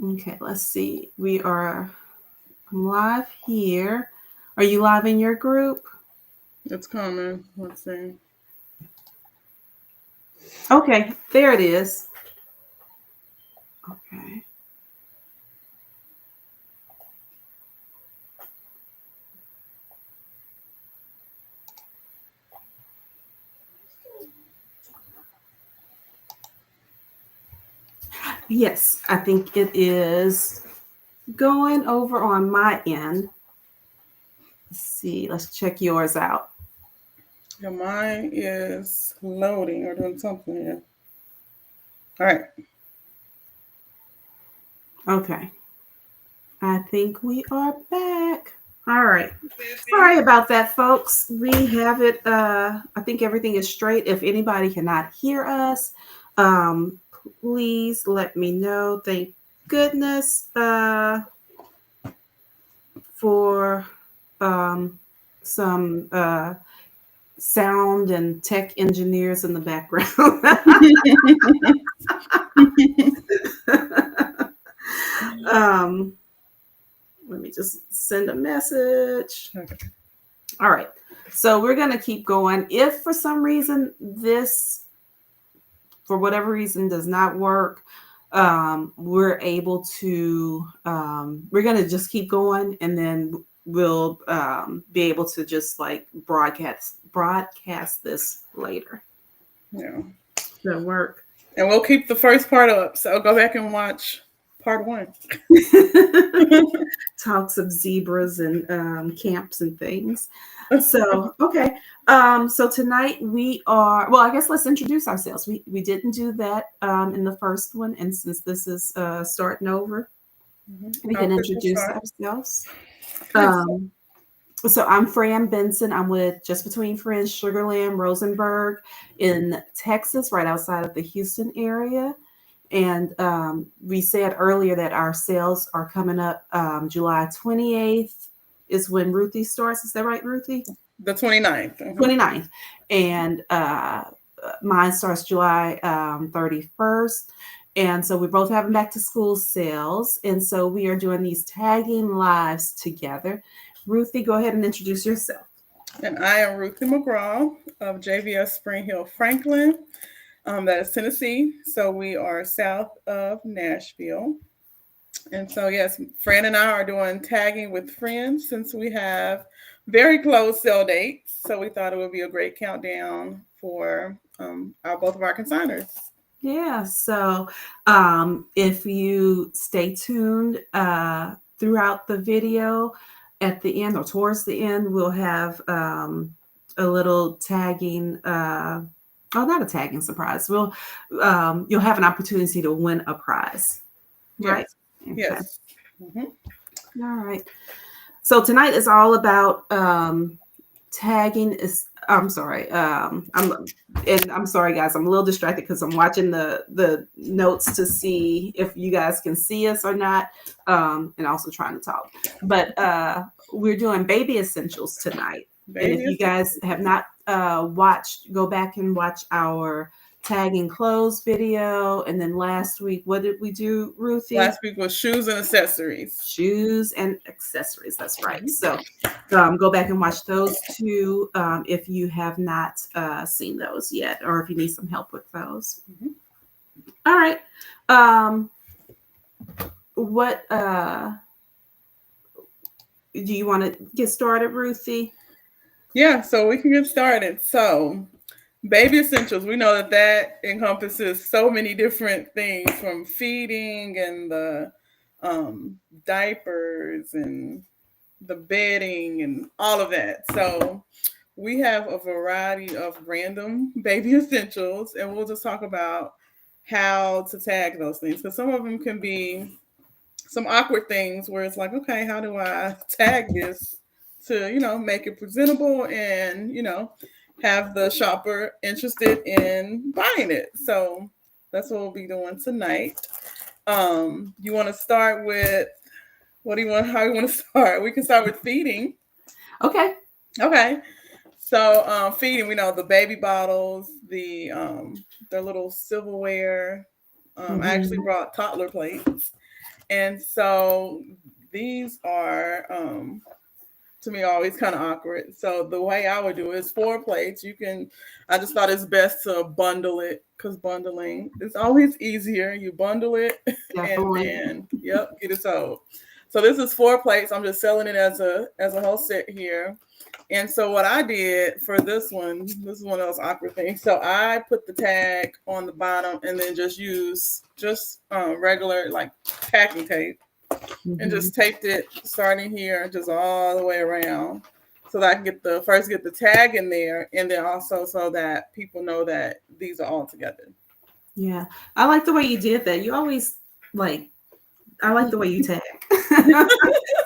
Okay, let's see. I'm live here. Are you live in your group? It's coming. Let's see. Okay, there it is. Okay. Yes, I think it is going over on my end. Let's see. Let's check yours out. Yeah, mine is loading or doing something here. All right. Okay. I think we are back. All right. Busy. Sorry about that, folks. We have it. I think everything is straight. If anybody cannot hear us, um, please let me know. Thank goodness for um, some sound and tech engineers in the background. um, Let me just send a message. Okay. All right. So we're going to keep going. If for some reason this, for whatever reason, does not work, we're able to, we're going to just keep going, and then we'll be able to just like broadcast this later. Yeah. That'll work. And we'll keep the first part up. So go back and watch part one. Talks of zebras and camps and things. So okay. So tonight we are, well, I guess let's introduce ourselves. We didn't do that in the first one, and since this is starting over, we Our can official introduce start. ourselves. Okay. Um, so I'm Fran Benson. I'm with Just Between Friends Sugar Land, Rosenberg in Texas, right outside of the Houston area. And we said earlier that our sales are coming up July 28th is when Ruthie starts. Is that right, Ruthie? The 29th. Mm-hmm. 29th. And mine starts July 31st. And so we're both having back to school sales. And so we are doing these tagging lives together. Ruthie, go ahead and introduce yourself. And I am Ruthie McGraw of JBF Spring Hill, Franklin. That is Tennessee. So we are south of Nashville. And so, yes, Fran and I are doing tagging with friends since we have very close sale dates. So we thought it would be a great countdown for both of our consigners. Yeah, so if you stay tuned throughout the video, at the end or towards the end, we'll have a little tagging. Oh, not a tagging surprise. You'll have an opportunity to win a prize, right? Yes. Okay. Yes. Mm-hmm. All right. So tonight is all about tagging. I'm sorry. I'm sorry, guys. I'm a little distracted because I'm watching the notes to see if you guys can see us or not, and also trying to talk. But we're doing baby essentials tonight, and if Baby you is guys have not watched, go back and watch our tag and clothes video. And then last week, what did we do, Ruthie? last week was shoes and accessories. Shoes and accessories. That's right. Mm-hmm. So go back and watch those two if you have not seen those yet, or if you need some help with those. Mm-hmm. All right. Um, what do you want to get started, Ruthie? Yeah, so we can get started. So, baby essentials, we know that that encompasses so many different things from feeding and the diapers and the bedding and all of that. So, we have a variety of random baby essentials, and we'll just talk about how to tag those things because some of them can be some awkward things where it's like, okay, how do I tag this to, make it presentable and, have the shopper interested in buying it. So that's what we'll be doing tonight. You want to start with what do you want? How you want to start? We can start with feeding. Okay. Okay. So feeding, we know the baby bottles, the little silverware. I actually Mm-hmm. brought toddler plates And so these are to me always kind of awkward. So the way I would do it is 4 plates. I just thought it's best to bundle it because bundling is always easier. You bundle it and Definitely. then, yep, get it sold. So this is 4 plates. I'm just selling it as a whole set here. And so what I did for this is one of those awkward things. So I put the tag on the bottom and then just use regular like packing tape and Mhm. just taped it starting here just all the way around so that I can get the tag in there and then also so that people know that these are all together. Yeah. I like the way you did that. You always like I like the way you tag.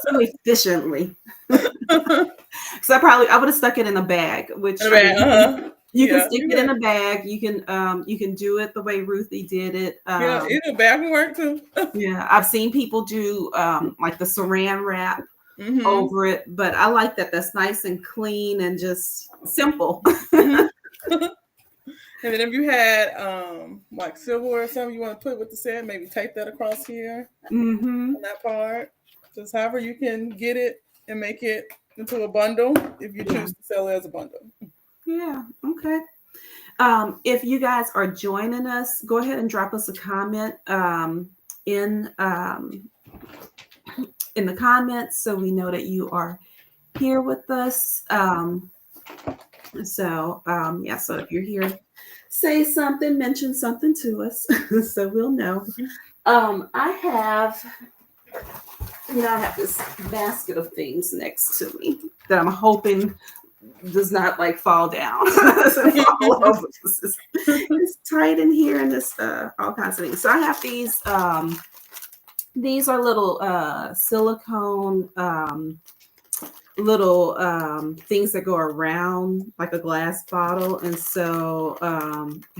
So efficiently. In So I would have stuck it in a bag, which a I mean bag, uh-huh. you can Yeah, stick it in a bag. You can do it the way Ruthie did it. yeah, either bag will work too. Yeah, I've seen people do like the saran wrap Mm-hmm. over it, but I like that. That's nice and clean and just simple. Mm-hmm. And then if you had like silverware or something you want to put with the set, maybe tape that across here Hmm. on that part. Just however you can get it and make it into a bundle if you Yeah. choose to sell it as a bundle. Yeah. Okay. If you guys are joining us, go ahead and drop us a comment in um, in the comments so we know that you are here with us. Yeah, so if you're here, say something, mention something to us so we'll know. I have, I have this basket of things next to me that I'm hoping does not like fall down. Fall over. It's tight in here and this all kinds of things. So I have these are little silicone little things that go around like a glass bottle, and so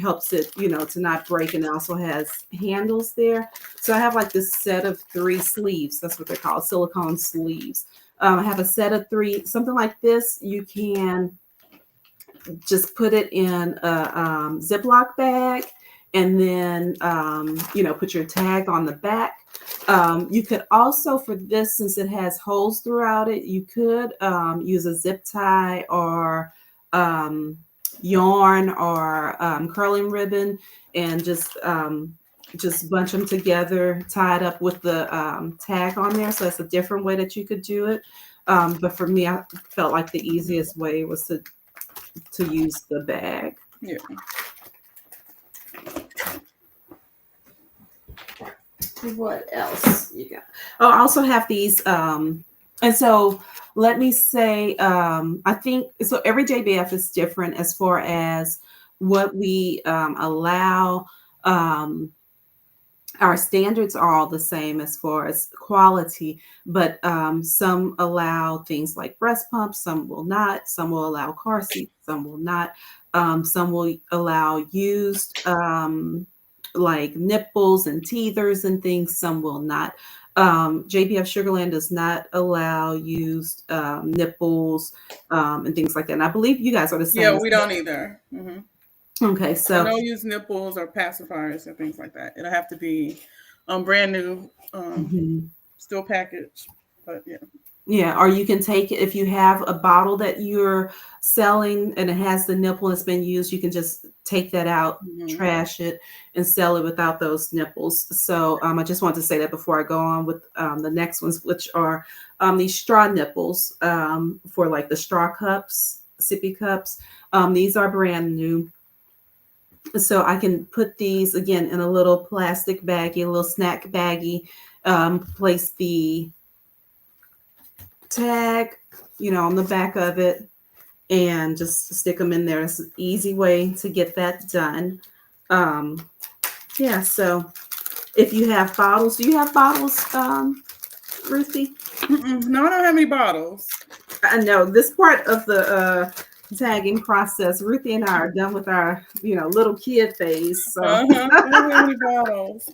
helps it to not break, and it also has handles there. So I have like this set of 3 sleeves. That's what they're called, silicone sleeves. I have a set of 3, something like this. You can just put it in a Ziploc bag, and then put your tag on the back. You could also, for this, since it has holes throughout it, you could use a zip tie or yarn or curling ribbon, and just bunch them together, tie it up with the tag on there. So that's a different way that you could do it. But for me, I felt like the easiest way was to use the bag. Yeah. What else you got? Oh, I also have these and so let me say I think so every JBF is different as far as what we allow. Our standards are all the same as far as quality, but some allow things like breast pumps, some will not. Some will allow car seats, some will not. Some will allow used like nipples and teethers and things, some will not. JBF Sugar Land does not allow used nipples and things like that. And I believe you guys are the Yeah, same. we don't either. Mm-hmm. Okay, So so no use nipples or pacifiers or things like that. It'll have to be brand new, mhm. still packaged. But yeah. Yeah, or you can take it if you have a bottle that you're selling and it has the nipple and it's been used, you can just take that out, Mm-hmm. trash it, and sell it without those nipples. So I just want to say that before I go on with the next ones, which are these straw nipples for like the straw cups, sippy cups. These are brand new. So I can put these again in a little plastic baggie, a little snack baggie, place the tag, on the back of it, and just stick them in there. It's an easy way to get that done. Yeah, so if you have bottles, do you have bottles, Ruthie? Mm-mm. No, I don't have any bottles. I know this part of the tagging process, Ruthie and I are done with our, little kid phase. So Uh-huh. I don't have any bottles.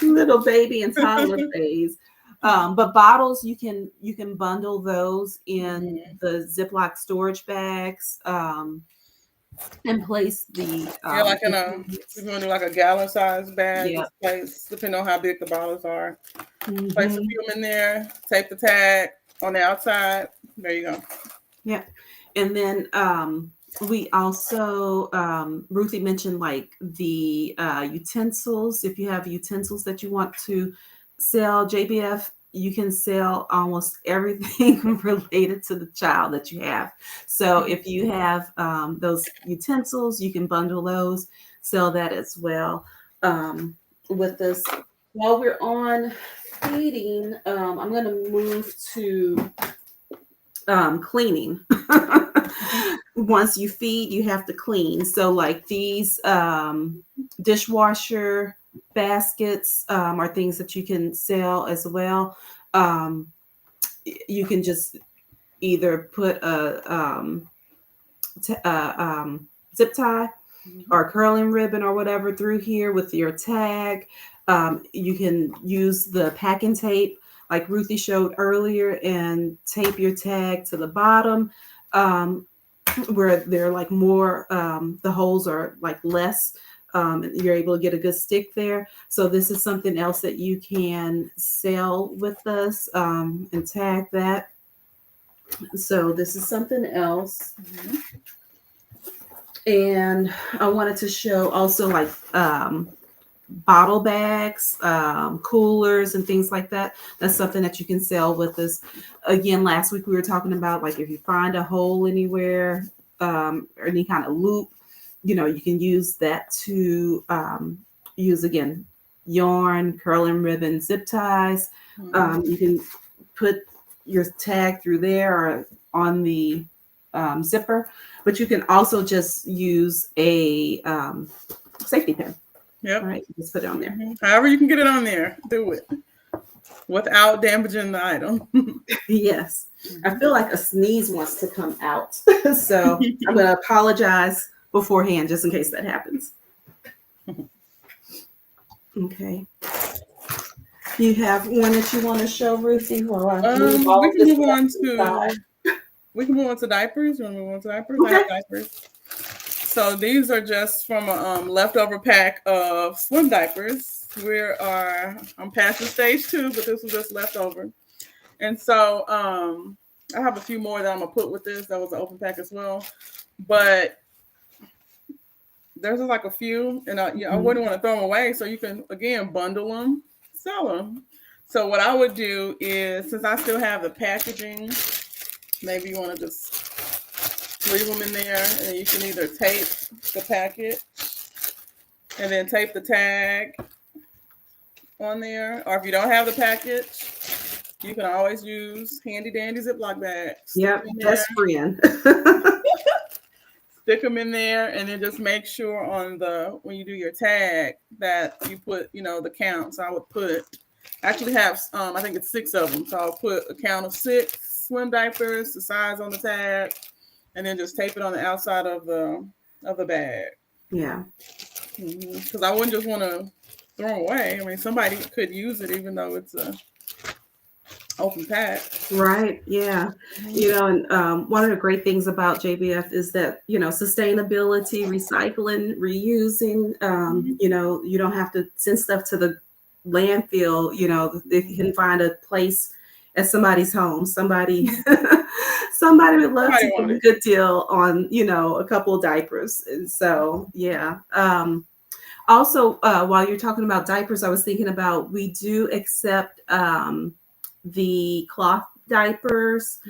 little baby and toddler phase. But bottles, you can bundle those in Mm-hmm. the Ziploc storage bags. and place the Yeah, like in a, if ingredients. you want to do like a gallon size bag, Yeah. just place, depending on how big the bottles are. Place a Hmm. few of them in there, tape the tag on the outside. There you go. Yeah. And then we also Ruthie mentioned like the utensils. If you have utensils that you want to sell, JBF, you can sell almost everything related to the child that you have. So if you have those utensils, you can bundle those, sell that as well. With this, while we're on feeding, I'm going to move to cleaning. Once you feed, you have to clean. So, like these dishwasher baskets are things that you can sell as well. Um, you can just either put zip tie or curling ribbon or whatever through here with your tag. You can use the packing tape like Ruthie showed earlier and tape your tag to the bottom where they're like more, the holes are like less. You're able to get a good stick there. So this is something else that you can sell with us and tag that. So this is something else. And I wanted to show also like bottle bags, coolers, and things like that. That's something that you can sell with us. Again, last week we were talking about like if you find a hole anywhere or any kind of loop, you can use that to use again yarn, curling ribbon, zip ties. You can put your tag through there or on the zipper, but you can also just use a safety pin. Yep. All right, just put it on there. However you can get it on there, do it without damaging the item. Yes. I feel like a sneeze wants to come out. So I'm going to apologize beforehand just in case that happens. Okay. You have one that you want to show, Ruthie? While I move all we of can this move on aside? to diapers. You want to move on to diapers? Okay. I have diapers. So these are just from a leftover pack of swim diapers. I'm past the stage 2, but this was just leftover. And so I have a few more that I'm gonna put with this. That was an open pack as well. But there's like a few, and I wouldn't want to throw them away. So you can again bundle them, sell them. So what I would do is, since I still have the packaging, maybe you want to just leave them in there, and you can either tape the packet and then tape the tag on there, or if you don't have the package, you can always use handy dandy Ziploc bags. Yep, best friend. Stick them in there, and then just make sure when you do your tag that you put the count. So I would actually have I think it's 6 of them. So I'll put a count of 6 swim diapers, the size on the tag, and then just tape it on the outside of the bag. Yeah. Because I wouldn't just want to throw them away. I mean, somebody could use it even though it's a open pack. Right. Yeah. And one of the great things about JBF is that, sustainability, recycling, reusing, you don't have to send stuff to the landfill. If you can find a place at somebody's home, somebody would love to get a good deal on, a couple of diapers. And so, yeah. Also, while you're talking about diapers, I was thinking about, we do accept the cloth diapers,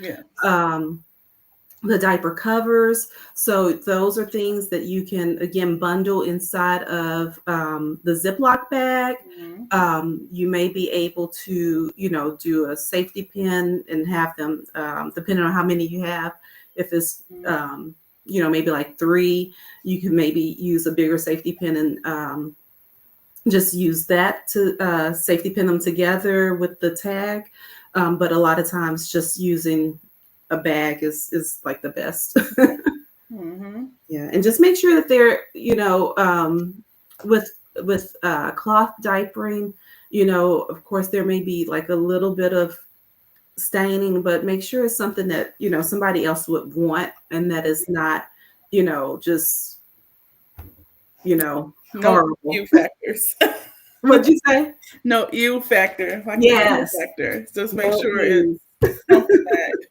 the diaper covers. So those are things that you can, again, bundle inside of the Ziploc bag. You may be able to, do a safety pin and have them, depending on how many you have. If it's, maybe like 3, you can maybe use a bigger safety pin and just use that to safety pin them together with the tag. But a lot of times just using a bag is like the best. Yeah. And just make sure that they're, with cloth diapering, of course there may be like a little bit of staining, but make sure it's something that, somebody else would want and that is not, just, No horrible. ew factors. What'd you say? No ew factor, like the ew Yes. factor. Just make No sure use. it's something that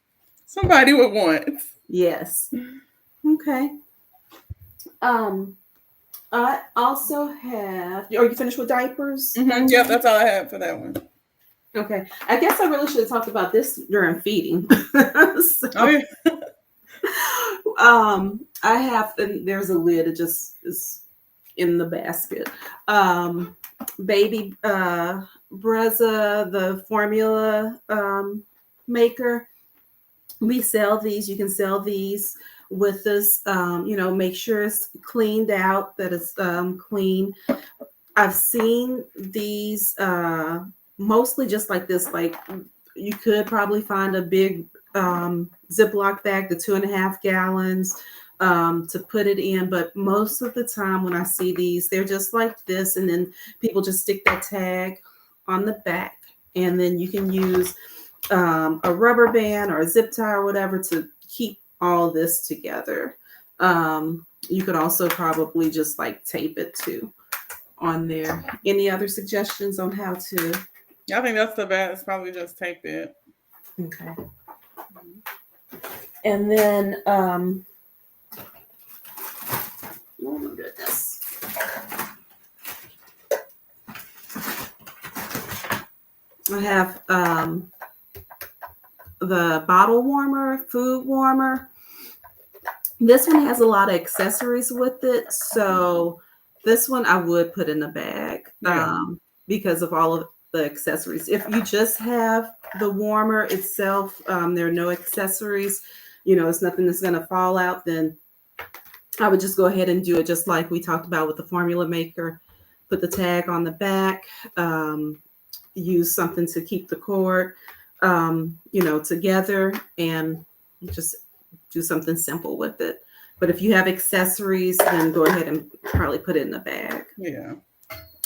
somebody would want. Yes. Okay. Um, I also have. Are you finished with diapers? Yep, that's all I had for that one. Okay. I guess I really should have talked about this during feeding. Oh yeah. I have, and there's a lid. It just is in the basket. Baby Brezza, the formula maker. We sell these. You can sell these with us. Make sure it's cleaned out, that it's clean. I've seen these mostly just like this. Like you could probably find a big Ziploc bag, the 2.5 gallons, to put it in. But most of the time when I see these, they're just like this. And then people just stick that tag on the back. And then you can use a rubber band or a zip tie or whatever to keep all this together. You could also probably just like tape it too on there. Any other suggestions on how to? I think that's the best. Probably just tape it. Okay. And then, oh my goodness. I have the bottle warmer, food warmer. This one has a lot of accessories with it. So this one I would put in a bag because of all of the accessories. If you just have the warmer itself, there are no accessories, it's nothing that's going to fall out, then I would just go ahead and do it just like we talked about with the formula maker. Put the tag on the back, use something to keep the cord, together, and just do something simple with it. But if you have accessories, then go ahead and probably put it in a bag. Yeah.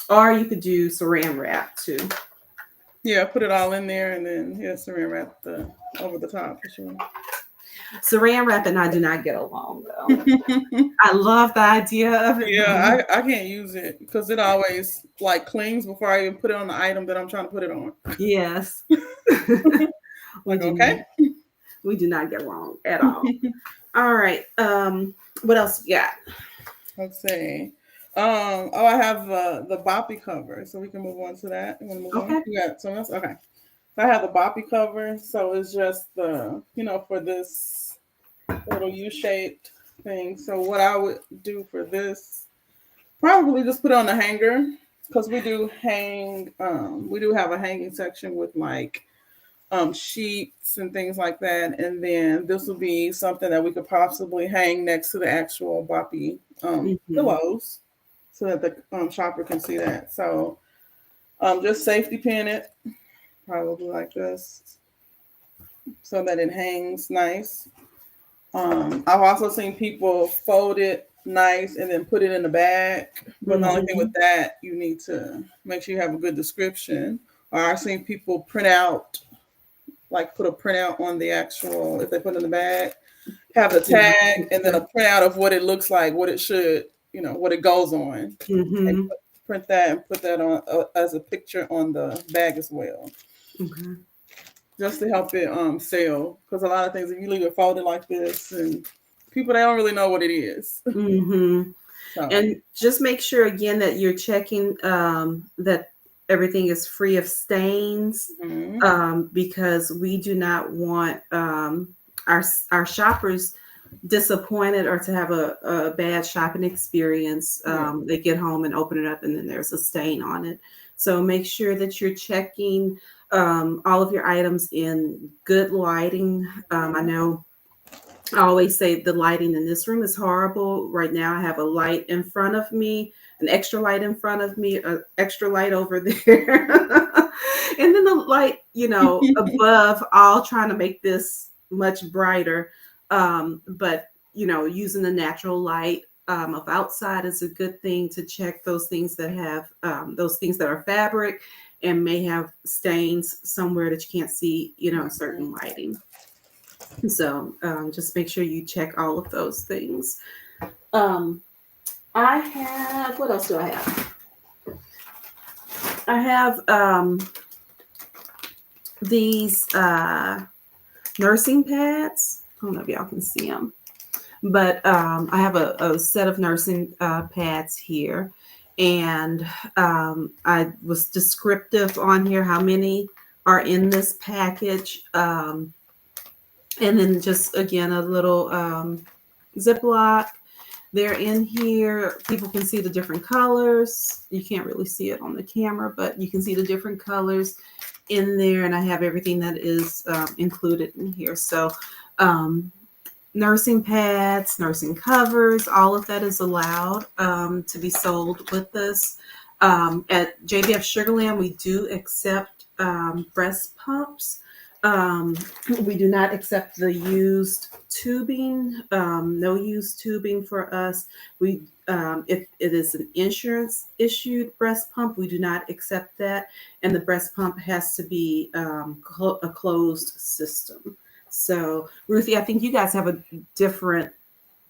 Or you could do saran wrap too. Yeah, put it all in there and then saran wrap over the top for sure. Saran wrap and I do not get along though. I love the idea of it. Yeah, I can't use it because it always like clings before I even put it on the item that I'm trying to put it on. Yes. Like, okay. We do not get along at all. All right. What else you got? Let's see. I have the boppy cover, so we can move on to that. You want to move on? You got something else? Okay. So I have the boppy cover, so it's just the for this little U-shaped thing. So what I would do for this, probably just put it on the hanger because we do have a hanging section with like sheets and things like that, and then this would be something that we could possibly hang next to the actual boppy pillows so that the shopper can see that. So just safety pin it probably like this so that it hangs nice. I've also seen people fold it nice and then put it in the bag, but the only thing with that, you need to make sure you have a good description. Or I've seen people print out, like put a printout on the actual, if they put it in the bag, have the tag and then a printout of what it looks like, what it should, what it goes on. And print that and put that on as a picture on the bag as well. Okay. Just to help it sell. Because a lot of things, if you leave it folded like this, and people, they don't really know what it is. So. And just make sure again that you're checking that everything is free of stains, because we do not want our shoppers disappointed or to have a bad shopping experience. They get home and open it up and then there's a stain on it. So make sure that you're checking all of your items in good lighting. I know I always say the lighting in this room is horrible. Right now I have a light in front of me, an extra light in front of me, an extra light over there. And then the light, above, all trying to make this much brighter. But, using the natural light of outside is a good thing to check those things that have, those things that are fabric and may have stains somewhere that you can't see, certain lighting. So just make sure you check all of those things. Um, I have, what else do I have? I have these nursing pads. I don't know if y'all can see them, but I have a set of nursing pads here. And I was descriptive on here how many are in this package. And then just again, a little Ziploc. They're in here. People can see the different colors. You can't really see it on the camera, but you can see the different colors in there. And I have everything that is included in here. So nursing pads, nursing covers, all of that is allowed to be sold with this. At JBF Sugar Land, we do accept breast pumps. We do not accept the used tubing. No used tubing for us. We, if it is an insurance issued breast pump, we do not accept that, and the breast pump has to be a closed system. So, Ruthie, I think you guys have a different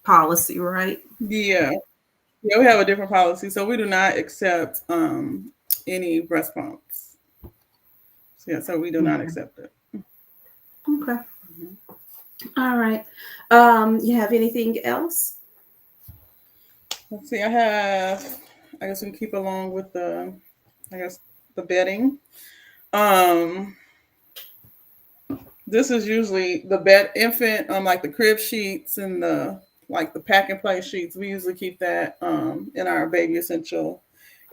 policy, right? Yeah. Yeah, we have a different policy. So we do not accept any breast pumps. So, yeah, so we do not Okay. accept it. Okay. All right. You have anything else? Let's see. I guess we can keep along with I guess, the bedding. Um, this is usually the bed infant, like the crib sheets and the pack and play sheets. We usually keep that in our baby essential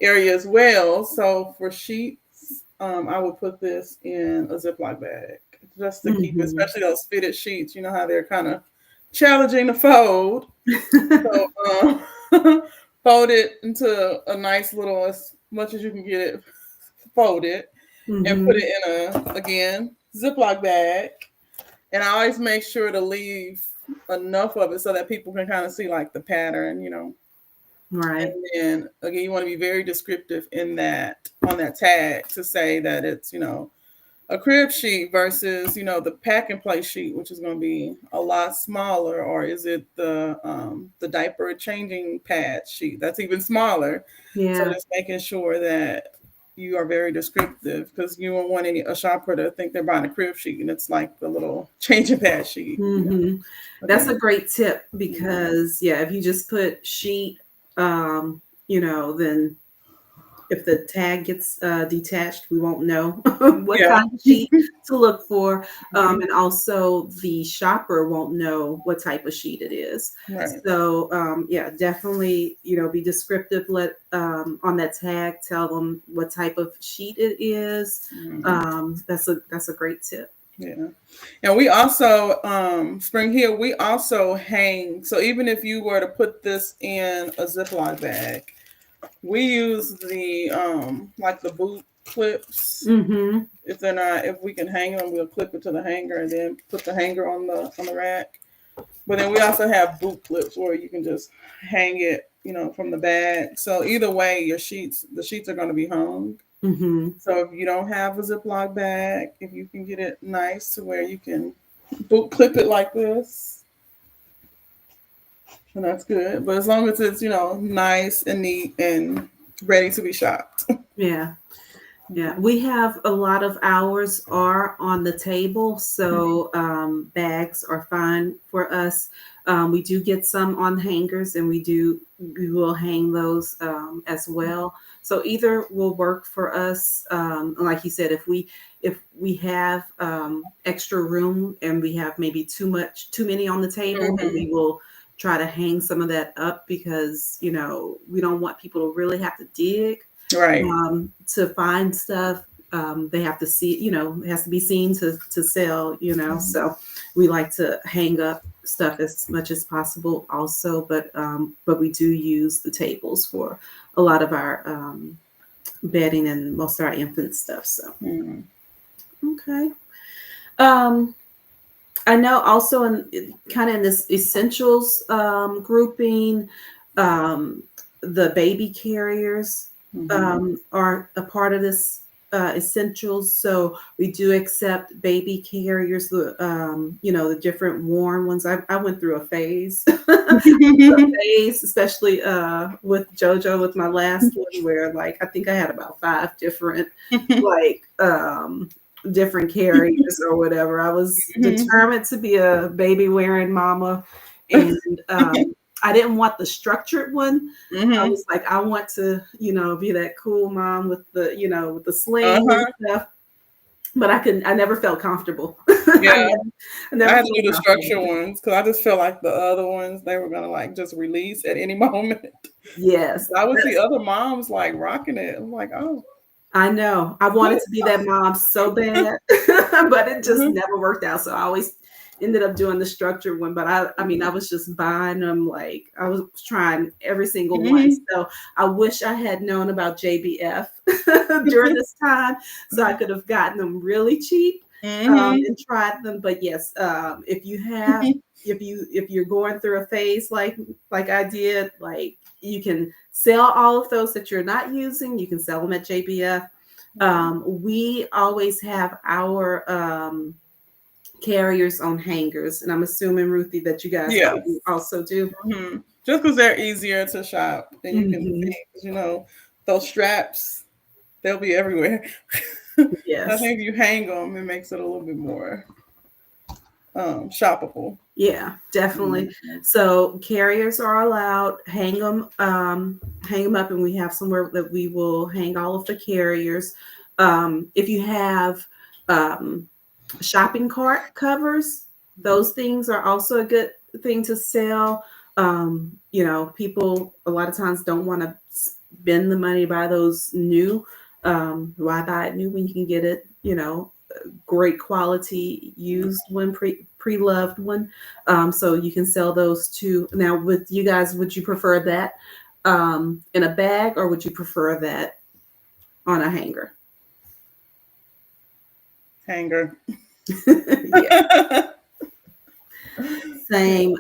area as well. So for sheets, I would put this in a Ziploc bag just to keep it, Mm-hmm. especially those fitted sheets. You know how they're kind of challenging to fold. So fold it into a nice little, as much as you can get it folded, and put Mm-hmm. it in again, Ziploc bag. And I always make sure to leave enough of it so that people can kind of see like the pattern, Right. And then again, you want to be very descriptive in that on that tag to say that it's, a crib sheet versus, the pack and play sheet, which is going to be a lot smaller, or is it the diaper changing pad sheet that's even smaller? So Yeah. just making sure that you are very descriptive, because you don't want a shopper to think they're buying a crib sheet and it's like the little changing pad sheet. Mm-hmm. That's Okay. a great tip Mhm. because yeah, if you just put sheet, then if the tag gets detached, we won't know what Yeah. kind of sheet to look for. Mhm. And also, the shopper won't know what type of sheet it is. Right. So, yeah, definitely, be descriptive. Let on that tag, tell them what type of sheet it is. Mhm. That's a great tip. Yeah. And we also, Spring Hill, we also hang. So even if you were to put this in a Ziploc bag, we use like the boot clips. Mm-hmm. If we can hang them, we'll clip it to the hanger and then put the hanger on the rack. But then we also have boot clips where you can just hang it, from the bag. So either way, the sheets are going to be hung. Mm-hmm. So if you don't have a Ziploc bag, if you can get it nice to where you can boot clip it like this, and that's good. But as long as it's, nice and neat and ready to be shopped. Yeah. Yeah, we have a lot of hours are on the table, so bags are fine for us. We do get some on hangers, and we will hang those as well. So either will work for us. Like you said, if we have extra room and we have maybe too many on the table, then Mhm. we will try to hang some of that up because we don't want people to really have to dig Right. to find stuff. They have to see, it has to be seen to sell, Mhm. So we like to hang up stuff as much as possible also, but we do use the tables for a lot of our bedding and most of our infant stuff. So Mhm. okay. Um, I know also in kind of in this essentials grouping, the baby carriers Mhm. are a part of this essentials. So we do accept baby carriers, the different warm ones. I went through a phase, especially with JoJo, with my last one, where like I think I had about 5 different like different carriers or whatever. I was determined to be a baby wearing mama, and I didn't want the structured one. I was like, I want to, be that cool mom with the, with the sling and stuff. But I never felt comfortable. Yeah. I never I had to felt do the structure comfortable. ones because I just feel like the other ones, they were gonna like just release at any moment. Yes. I would see other moms like rocking it. I'm like, oh, I know. I wanted to be that mom so bad, but it just never worked out. So I always ended up doing the structured one. But I mean, I was just buying them. Like I was trying every single one. So I wish I had known about JBF during this time, so I could have gotten them really cheap and tried them. But yes, if you have, if you're going through a phase like I did, like you can sell all of those that you're not using. You can sell them at JBF. We always have our carriers on hangers, and I'm assuming, Ruthie, that you guys also do. Just because they're easier to shop and you can see, those straps, they'll be everywhere. Yes. I think if you hang them, it makes it a little bit more shoppable. Yeah, definitely. So carriers are allowed. Hang them up, and we have somewhere that we will hang all of the carriers. If you have shopping cart covers, those things are also a good thing to sell. People a lot of times don't want to spend the money buy those new. Why buy it new when you can get it, great quality used one, pre-loved one. So you can sell those too. Now with you guys, would you prefer that in a bag, or would you prefer that on a hanger? Hanger. Same.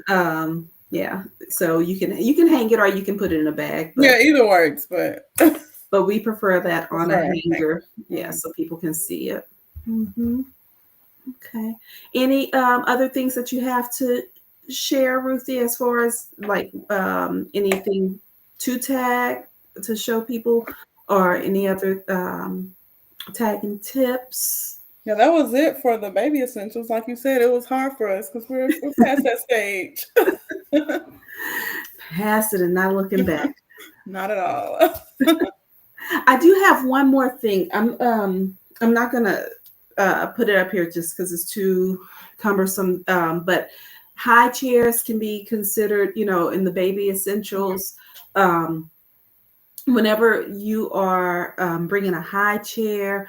Yeah. So you can hang it, or you can put it in a bag. But, yeah, either works, but we prefer that on a hanger. Yeah, so people can see it. Okay. Any other things that you have to share, Ruthie, as far as like anything to tag to show people, or any other tagging tips? Yeah, that was it for the baby essentials. Like you said, it was hard for us because we're past that stage. Past it and not looking back. Not at all. I do have one more thing. I'm not gonna put it up here just because it's too cumbersome. But high chairs can be considered, in the baby essentials. Whenever you are bringing a high chair,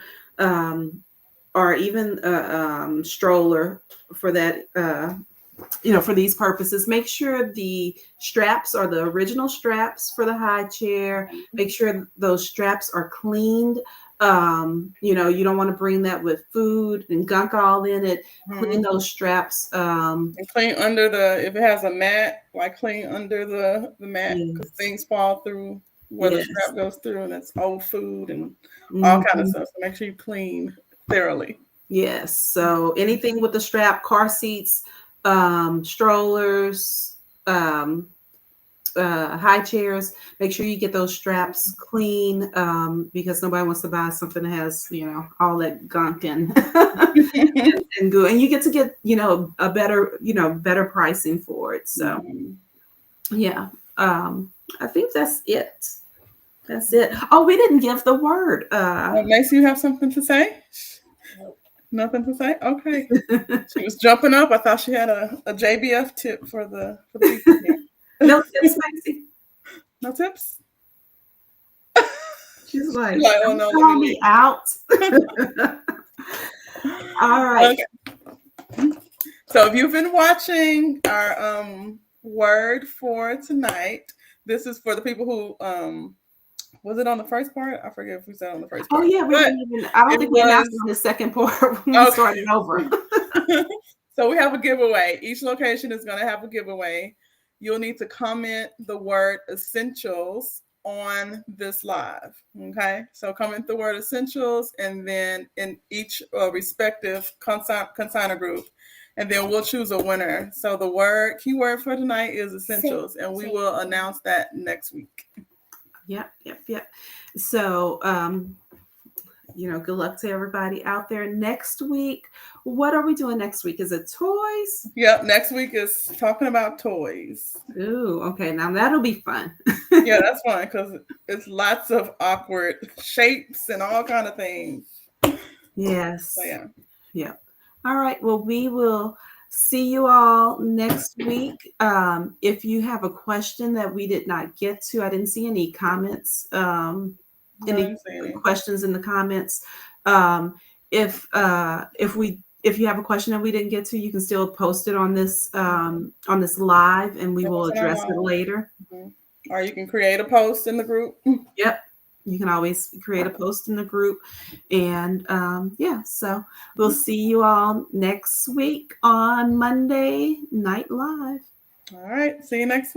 or even a stroller for that, for these purposes, make sure the straps are the original straps for the high chair. Make sure those straps are cleaned. You don't want to bring that with food and gunk all in it. Clean those straps. And clean under if it has a mat, like clean under the mat, because things fall through where the strap goes through, and it's old food and all kind of stuff. So make sure you clean thoroughly. Yes. So anything with the strap, car seats, strollers, high chairs, make sure you get those straps clean, because nobody wants to buy something that has, all that gunk and and good. And you get a better pricing for it. So yeah. I think that's it. That's it. Oh, we didn't give the word. Macy, you have something to say? Nothing to say? Okay. She was jumping up. I thought she had a JBF tip for the people here. No tips, Macy? No tips? She's like, oh no, call me out. All right. Okay. So if you've been watching our word for tonight, this is for the people who was it on the first part? I forget if we said on the first part. Oh yeah, I don't think we announced on the second part when we started over. So we have a giveaway. Each location is going to have a giveaway. You'll need to comment the word essentials on this live. Okay, so comment the word essentials, and then in each respective consigner group, and then we'll choose a winner. So the keyword for tonight is essentials, and we will announce that next week. Yep. So, good luck to everybody out there. Next week, what are we doing next week? Is it toys? Yep, next week is talking about toys. Ooh, okay. Now that'll be fun. Yeah, that's fun because it's lots of awkward shapes and all kind of things. Yes. So, yeah. Yep. All right. Well, we will see you all next week. If you have a question that we did not get to, I didn't see any comments. Any questions in the comments. If you have a question that we didn't get to, you can still post it on this live, and we will address it later. Mm-hmm. Or you can create a post in the group. Yep. You can always create a post in the group. And so we'll see you all next week on Monday Night Live. All right. See you next week.